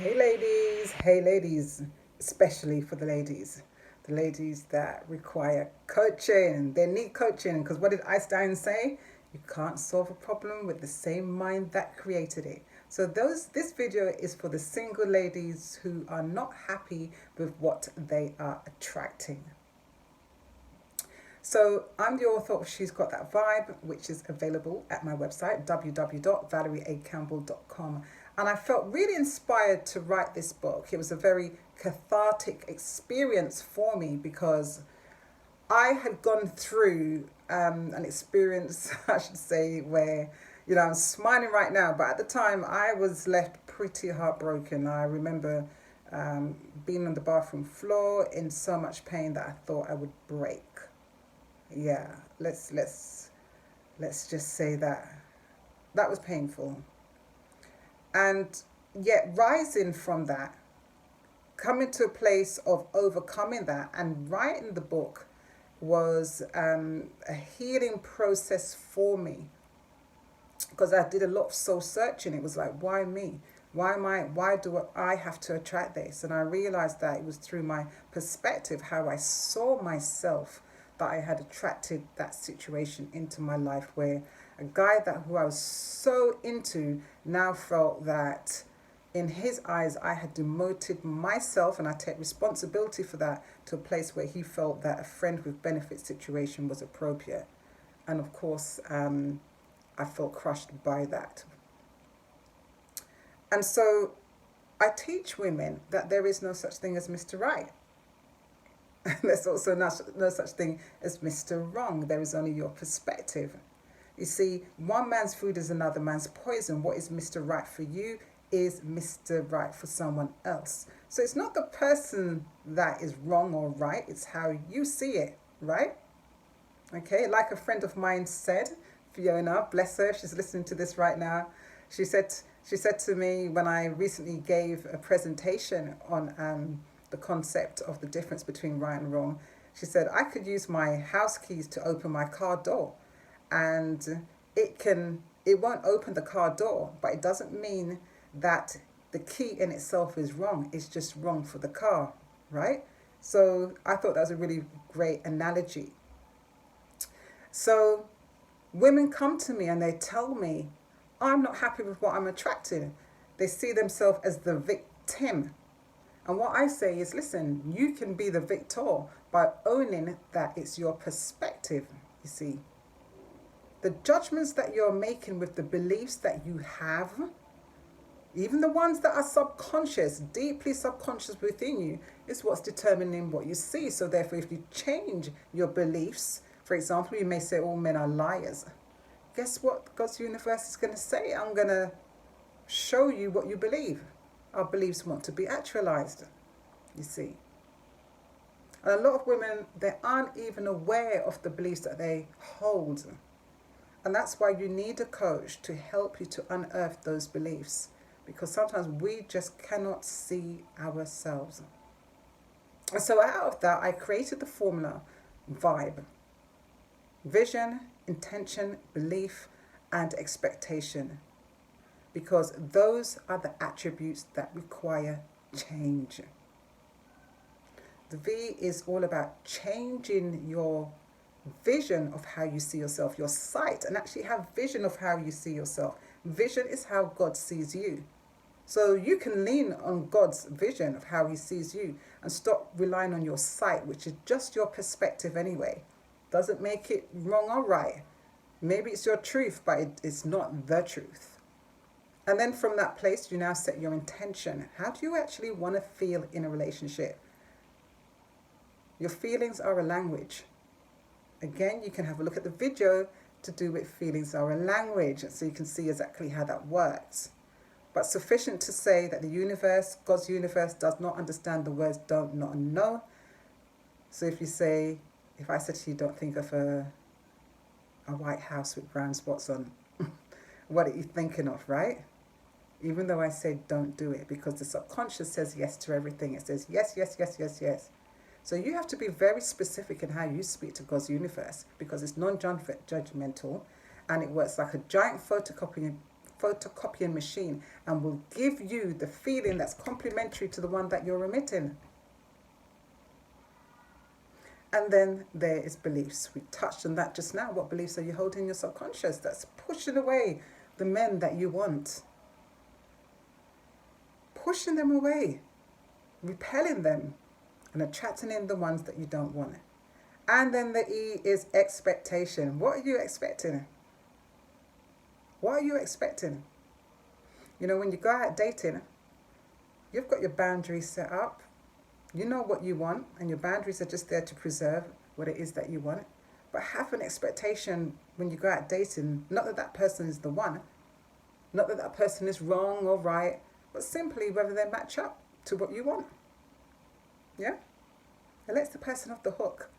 Hey ladies, especially for the ladies that require coaching. They need coaching because what did Einstein say? You can't solve a problem with the same mind that created it. So this video is for the single ladies who are not happy with what they are attracting. So I'm the author of She's Got That Vibe, which is available at my website, www.valerieacampbell.com. And I felt really inspired to write this book. It was a very cathartic experience for me because I had gone through an experience, I should say, where, I'm smiling right now, but at the time I was left pretty heartbroken. I remember being on the bathroom floor in so much pain that I thought I would break. Yeah, let's just say that was painful. And yet rising from that, coming to a place of overcoming that and writing the book was a healing process for me because I did a lot of soul searching. It was like, why me? Why do I have to attract this? And I realized that it was through my perspective, how I saw myself, that I had attracted that situation into my life where a guy who I was so into now felt that in his eyes I had demoted myself, and I take responsibility for that, to a place where he felt that a friend with benefit situation was appropriate. And of course, I felt crushed by that. And so I teach women that there is no such thing as Mr. Right. There's also no such thing as Mr. Wrong. There is only your perspective. You see, one man's food is another man's poison. What is Mr. Right for you is Mr. Right for someone else. So it's not the person that is wrong or right, it's how you see it, right? Okay, like a friend of mine said, Fiona, bless her, she's listening to this right now. She said to me when I recently gave a presentation on the concept of the difference between right and wrong. She said, I could use my house keys to open my car door, and it won't open the car door, but it doesn't mean that the key in itself is wrong. It's just wrong for the car, right? So I thought that was a really great analogy. So women come to me and they tell me, I'm not happy with what I'm attracting. They see themselves as the victim. And what I say is, listen, you can be the victor by owning that it's your perspective, you see. The judgments that you're making with the beliefs that you have, even the ones that are subconscious, deeply subconscious within you, is what's determining what you see. So therefore, if you change your beliefs, for example, you may say all men are liars. Guess what God's universe is going to say? I'm going to show you what you believe. Our beliefs want to be actualized, you see. And a lot of women, they aren't even aware of the beliefs that they hold. And that's why you need a coach to help you to unearth those beliefs, because sometimes we just cannot see ourselves. And so out of that, I created the formula vibe: vision, intention, belief, and expectation. Because those are the attributes that require change. The V is all about changing your vision of how you see yourself, your sight, and actually have vision of how you see yourself. Vision is how God sees you. So you can lean on God's vision of how he sees you and stop relying on your sight, which is just your perspective anyway. Doesn't make it wrong or right. Maybe it's your truth, but it's not the truth. And then from that place, you now set your intention. How do you actually want to feel in a relationship? Your feelings are a language. Again, you can have a look at the video to do with feelings are a language, so you can see exactly how that works. But sufficient to say that the universe, God's universe, does not understand the words don't, not, and no. So if I said to you, don't think of a white house with brown spots on, what are you thinking of, right? Even though I say don't do it, because the subconscious says yes to everything. It says yes, yes, yes, yes, yes. So you have to be very specific in how you speak to God's universe, because it's non-judgmental and it works like a giant photocopying machine and will give you the feeling that's complementary to the one that you're emitting. And then there is beliefs. We touched on that just now. What beliefs are you holding in your subconscious that's pushing away the men that you want? Pushing them away, repelling them, and attracting in the ones that you don't want. And then the E is expectation. What are you expecting? What are you expecting? You know, when you go out dating, you've got your boundaries set up. You know what you want, and your boundaries are just there to preserve what it is that you want. But have an expectation when you go out dating, not that that person is the one, not that that person is wrong or right, but simply whether they match up to what you want. Yeah? It lets the person off the hook.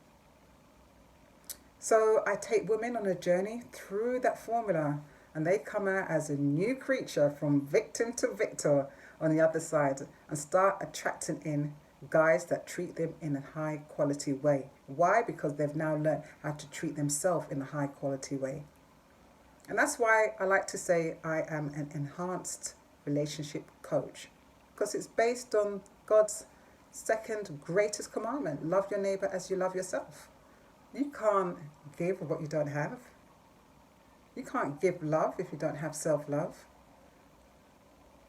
So I take women on a journey through that formula, and they come out as a new creature from victim to victor on the other side and start attracting in guys that treat them in a high quality way. Why? Because they've now learned how to treat themselves in a high quality way. And that's why I like to say I am an enhanced relationship coach, because it's based on God's second greatest commandment: love your neighbor as you love yourself. You can't give what you don't have. You can't give love if you don't have self-love.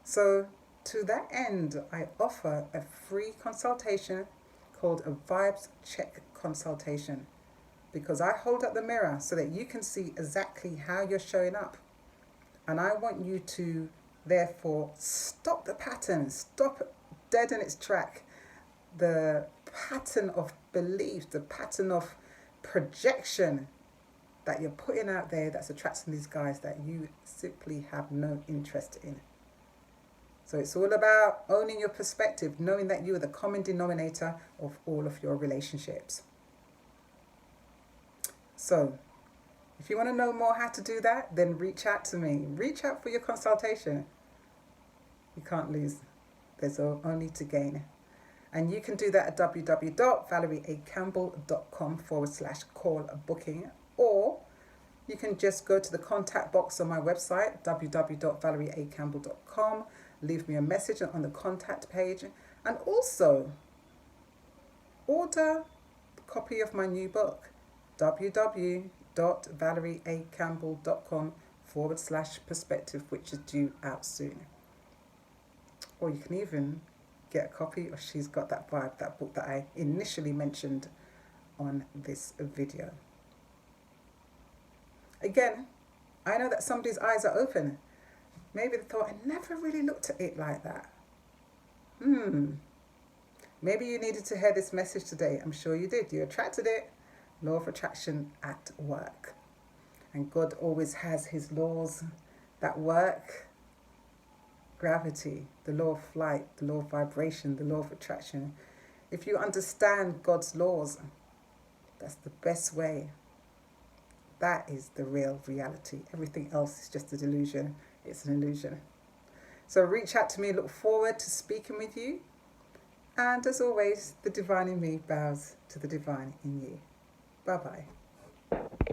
So to that end, I offer a free consultation called a Vibes Check consultation, because I hold up the mirror so that you can see exactly how you're showing up. And I want you to therefore stop the pattern, stop dead in its track, the pattern of belief, the pattern of projection that you're putting out there that's attracting these guys that you simply have no interest in. So it's all about owning your perspective, knowing that you are the common denominator of all of your relationships. So if you want to know more how to do that, then reach out to me. Reach out for your consultation. You can't lose. There's only to gain. And you can do that at www.valerieacampbell.com/call booking, or you can just go to the contact box on my website, www.valerieacampbell.com, leave me a message on the contact page, and also order a copy of my new book, www.valerieacampbell.com/perspective, which is due out soon. Or you can even get a copy of She's Got That Vibe, that book that I initially mentioned on this video. Again, I know that somebody's eyes are open. Maybe they thought, I never really looked at it like that. Maybe you needed to hear this message today. I'm sure you did. You attracted it. Law of attraction at work. And God always has his laws that work. Gravity, the law of flight, the law of vibration, the law of attraction. If you understand God's laws, that's the best way. That is the real reality. Everything else is just a delusion. It's an illusion. So reach out to me. Look forward to speaking with you. And as always, the divine in me bows to the divine in you. Bye-bye.